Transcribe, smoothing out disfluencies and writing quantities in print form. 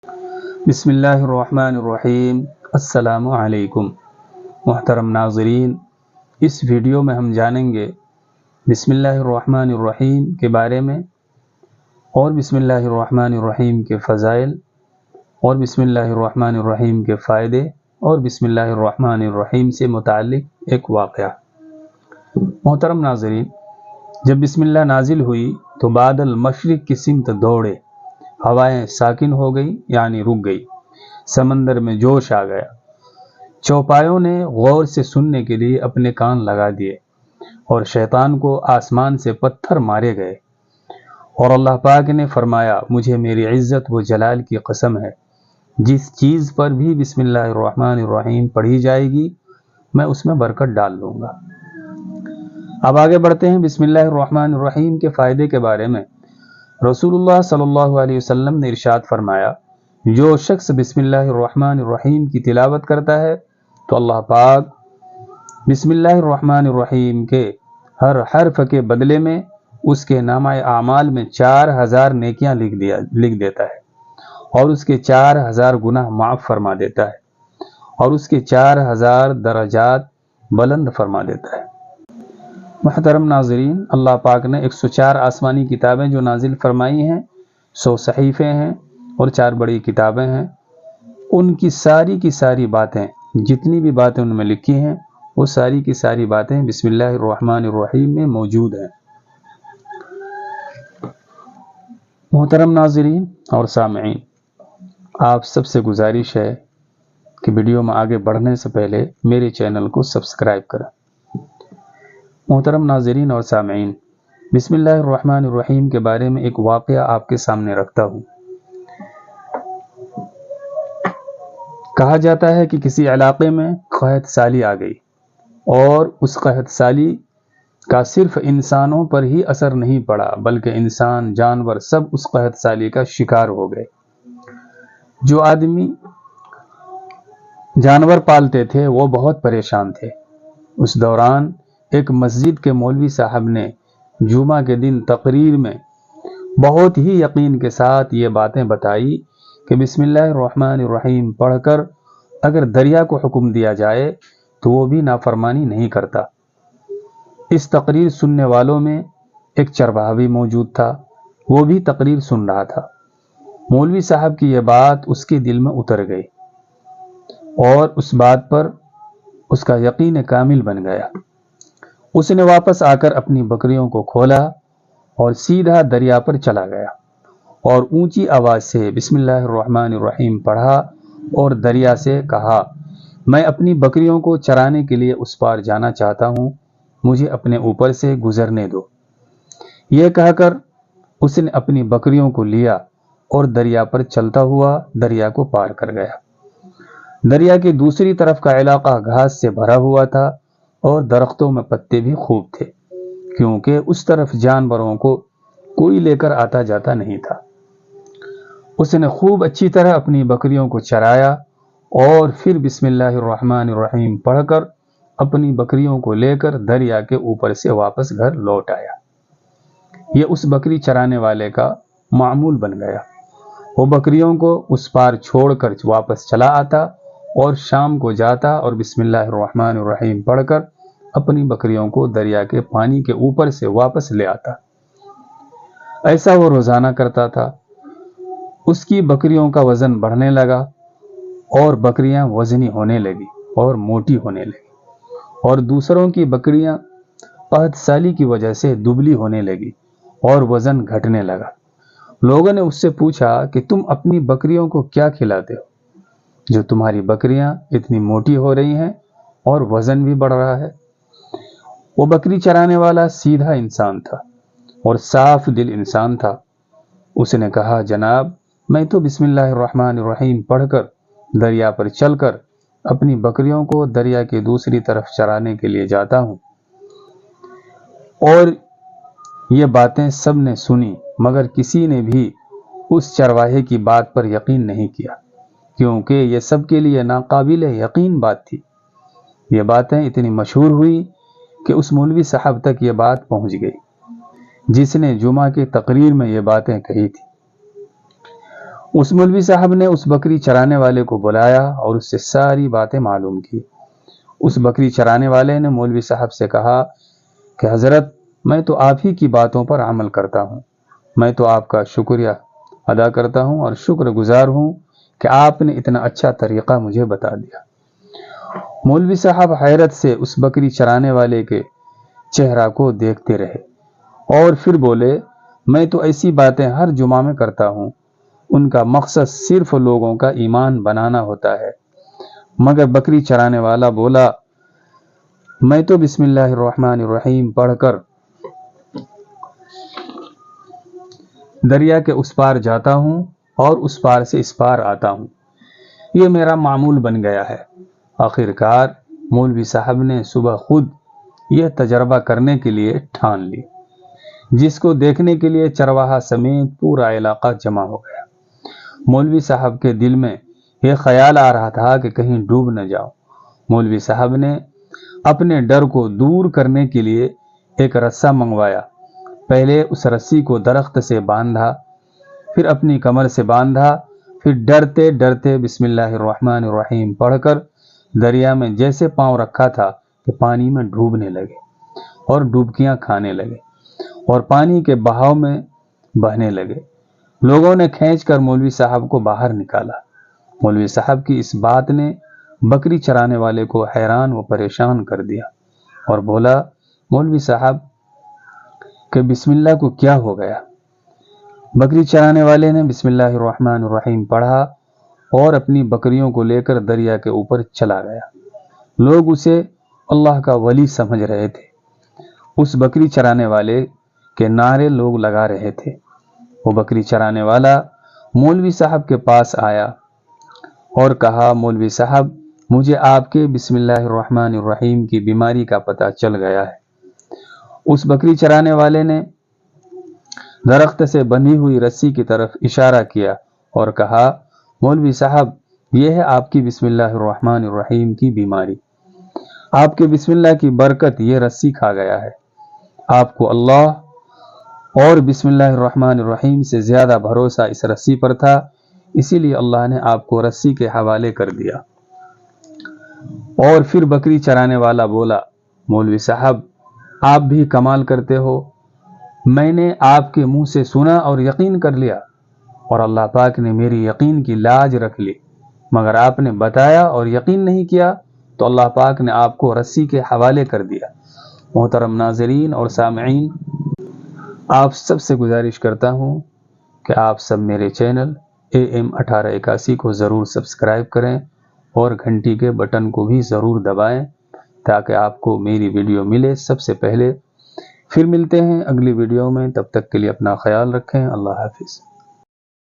بسم اللہ الرحمن الرحیم۔ السلام علیکم محترم ناظرین، اس ویڈیو میں ہم جانیں گے بسم اللہ الرحمن الرحیم کے بارے میں، اور بسم اللہ الرحمن الرحیم کے فضائل، اور بسم اللہ الرحمن الرحیم کے فائدے، اور بسم اللہ الرحمن الرحیم سے متعلق ایک واقعہ۔ محترم ناظرین، جب بسم اللہ نازل ہوئی تو بادل مشرق کی سمت دوڑے، ہوائیں ساکن ہو گئی یعنی رک گئی، سمندر میں جوش آ گیا، چوپایوں نے غور سے سننے کے لیے اپنے کان لگا دیے، اور شیطان کو آسمان سے پتھر مارے گئے، اور اللہ پاک نے فرمایا مجھے میری عزت و جلال کی قسم ہے، جس چیز پر بھی بسم اللہ الرحمن الرحیم پڑھی جائے گی میں اس میں برکت ڈال دوں گا۔ اب آگے بڑھتے ہیں بسم اللہ الرحمن الرحیم کے فائدے کے بارے میں۔ رسول اللہ صلی اللہ علیہ وسلم نے ارشاد فرمایا، جو شخص بسم اللہ الرحمن الرحیم کی تلاوت کرتا ہے تو اللہ پاک بسم اللہ الرحمن الرحیم کے ہر حرف کے بدلے میں اس کے نامہ اعمال میں 4000 نیکیاں لکھ دیتا ہے، اور اس کے 4000 گناہ معاف فرما دیتا ہے، اور اس کے 4000 درجات بلند فرما دیتا ہے۔ محترم ناظرین، اللہ پاک نے 104 آسمانی کتابیں جو نازل فرمائی ہیں، 100 صحیفے ہیں اور 4 بڑی کتابیں ہیں، ان کی ساری باتیں، جتنی بھی باتیں ان میں لکھی ہیں، وہ ساری کی ساری باتیں بسم اللہ الرحمن الرحیم میں موجود ہیں۔ محترم ناظرین اور سامعین، آپ سب سے گزارش ہے کہ ویڈیو میں آگے بڑھنے سے پہلے میرے چینل کو سبسکرائب کریں۔ محترم ناظرین اور سامعین، بسم اللہ الرحمن الرحیم کے بارے میں ایک واقعہ آپ کے سامنے رکھتا ہوں۔ کہا جاتا ہے کہ کسی علاقے میں قحط سالی آ گئی، اور اس قحط سالی کا صرف انسانوں پر ہی اثر نہیں پڑا، بلکہ انسان، جانور سب اس قحط سالی کا شکار ہو گئے۔ جو آدمی جانور پالتے تھے وہ بہت پریشان تھے۔ اس دوران ایک مسجد کے مولوی صاحب نے جمعہ کے دن تقریر میں بہت ہی یقین کے ساتھ یہ باتیں بتائی کہ بسم اللہ الرحمن الرحیم پڑھ کر اگر دریا کو حکم دیا جائے تو وہ بھی نافرمانی نہیں کرتا۔ اس تقریر سننے والوں میں ایک چرواہا بھی موجود تھا، وہ بھی تقریر سن رہا تھا۔ مولوی صاحب کی یہ بات اس کے دل میں اتر گئی، اور اس بات پر اس کا یقین کامل بن گیا۔ اس نے واپس آ کر اپنی بکریوں کو کھولا اور سیدھا دریا پر چلا گیا، اور اونچی آواز سے بسم اللہ الرحمن الرحیم پڑھا، اور دریا سے کہا میں اپنی بکریوں کو چرانے کے لیے اس پار جانا چاہتا ہوں، مجھے اپنے اوپر سے گزرنے دو۔ یہ کہہ کر اس نے اپنی بکریوں کو لیا اور دریا پر چلتا ہوا دریا کو پار کر گیا۔ دریا کی دوسری طرف کا علاقہ گھاس سے بھرا ہوا تھا، اور درختوں میں پتے بھی خوب تھے، کیونکہ اس طرف جانوروں کو کوئی لے کر آتا جاتا نہیں تھا۔ اس نے خوب اچھی طرح اپنی بکریوں کو چرایا، اور پھر بسم اللہ الرحمن الرحیم پڑھ کر اپنی بکریوں کو لے کر دریا کے اوپر سے واپس گھر لوٹ آیا۔ یہ اس بکری چرانے والے کا معمول بن گیا۔ وہ بکریوں کو اس پار چھوڑ کر واپس چلا آتا، اور شام کو جاتا اور بسم اللہ الرحمن الرحیم پڑھ کر اپنی بکریوں کو دریا کے پانی کے اوپر سے واپس لے آتا۔ ایسا وہ روزانہ کرتا تھا۔ اس کی بکریوں کا وزن بڑھنے لگا، اور بکریاں وزنی ہونے لگی اور موٹی ہونے لگی، اور دوسروں کی بکریاں قحط سالی کی وجہ سے دبلی ہونے لگی اور وزن گھٹنے لگا۔ لوگوں نے اس سے پوچھا کہ تم اپنی بکریوں کو کیا کھلاتے ہو جو تمہاری بکریاں اتنی موٹی ہو رہی ہیں اور وزن بھی بڑھ رہا ہے؟ وہ بکری چرانے والا سیدھا انسان تھا اور صاف دل انسان تھا۔ اس نے کہا جناب، میں تو بسم اللہ الرحمن الرحیم پڑھ کر دریا پر چل کر اپنی بکریوں کو دریا کی دوسری طرف چرانے کے لیے جاتا ہوں۔ اور یہ باتیں سب نے سنی، مگر کسی نے بھی اس چرواہے کی بات پر یقین نہیں کیا، کیونکہ یہ سب کے لیے ناقابل یقین بات تھی۔ یہ باتیں اتنی مشہور ہوئی کہ اس مولوی صاحب تک یہ بات پہنچ گئی، جس نے جمعہ کی تقریر میں یہ باتیں کہی تھی۔ اس مولوی صاحب نے اس بکری چرانے والے کو بلایا اور اس سے ساری باتیں معلوم کی۔ اس بکری چرانے والے نے مولوی صاحب سے کہا کہ حضرت، میں تو آپ ہی کی باتوں پر عمل کرتا ہوں، میں تو آپ کا شکریہ ادا کرتا ہوں اور شکر گزار ہوں کہ آپ نے اتنا اچھا طریقہ مجھے بتا دیا۔ مولوی صاحب حیرت سے اس بکری چرانے والے کے چہرہ کو دیکھتے رہے اور پھر بولے، میں تو ایسی باتیں ہر جمعہ میں کرتا ہوں، ان کا مقصد صرف لوگوں کا ایمان بنانا ہوتا ہے۔ مگر بکری چرانے والا بولا، میں تو بسم اللہ الرحمن الرحیم پڑھ کر دریا کے اس پار جاتا ہوں اور اس پار سے اس پار آتا ہوں، یہ میرا معمول بن گیا ہے۔ آخر کار مولوی صاحب نے صبح خود یہ تجربہ کرنے کے لیے ٹھان لی، جس کو دیکھنے کے لیے چرواہا سمیت پورا علاقہ جمع ہو گیا۔ مولوی صاحب کے دل میں یہ خیال آ رہا تھا کہ کہیں ڈوب نہ جاؤ۔ مولوی صاحب نے اپنے ڈر کو دور کرنے کے لیے ایک رسہ منگوایا۔ پہلے اس رسی کو درخت سے باندھا، پھر اپنی کمر سے باندھا، پھر ڈرتے ڈرتے بسم اللہ الرحمن الرحیم پڑھ کر دریا میں جیسے پاؤں رکھا تھا کہ پانی میں ڈوبنے لگے اور ڈبکیاں کھانے لگے اور پانی کے بہاؤ میں بہنے لگے۔ لوگوں نے کھینچ کر مولوی صاحب کو باہر نکالا۔ مولوی صاحب کی اس بات نے بکری چرانے والے کو حیران و پریشان کر دیا اور بولا، مولوی صاحب کہ بسم اللہ کو کیا ہو گیا؟ بکری چرانے والے نے بسم اللہ الرحمن الرحیم پڑھا اور اپنی بکریوں کو لے کر دریا کے اوپر چلا گیا۔ لوگ اسے اللہ کا ولی سمجھ رہے تھے۔ اس بکری چرانے والے کے نعرے لوگ لگا رہے تھے۔ وہ بکری چرانے والا مولوی صاحب کے پاس آیا اور کہا، مولوی صاحب، مجھے آپ کے بسم اللہ الرحمن الرحیم کی بیماری کا پتہ چل گیا ہے۔ اس بکری چرانے والے نے درخت سے بندھی ہوئی رسی کی طرف اشارہ کیا اور کہا، مولوی صاحب، یہ ہے آپ کی بسم اللہ الرحمن الرحیم کی بیماری۔ آپ کے بسم اللہ کی برکت یہ رسی کھا گیا ہے۔ آپ کو اللہ اور بسم اللہ الرحمن الرحیم سے زیادہ بھروسہ اس رسی پر تھا، اسی لیے اللہ نے آپ کو رسی کے حوالے کر دیا۔ اور پھر بکری چرانے والا بولا، مولوی صاحب، آپ بھی کمال کرتے ہو، میں نے آپ کے منہ سے سنا اور یقین کر لیا، اور اللہ پاک نے میری یقین کی لاج رکھ لی، مگر آپ نے بتایا اور یقین نہیں کیا تو اللہ پاک نے آپ کو رسی کے حوالے کر دیا۔ محترم ناظرین اور سامعین، آپ سب سے گزارش کرتا ہوں کہ آپ سب میرے چینل AM 1881 کو ضرور سبسکرائب کریں اور گھنٹی کے بٹن کو بھی ضرور دبائیں تاکہ آپ کو میری ویڈیو ملے سب سے پہلے۔ پھر ملتے ہیں اگلی ویڈیو میں، تب تک کے لیے اپنا خیال رکھیں۔ اللہ حافظ۔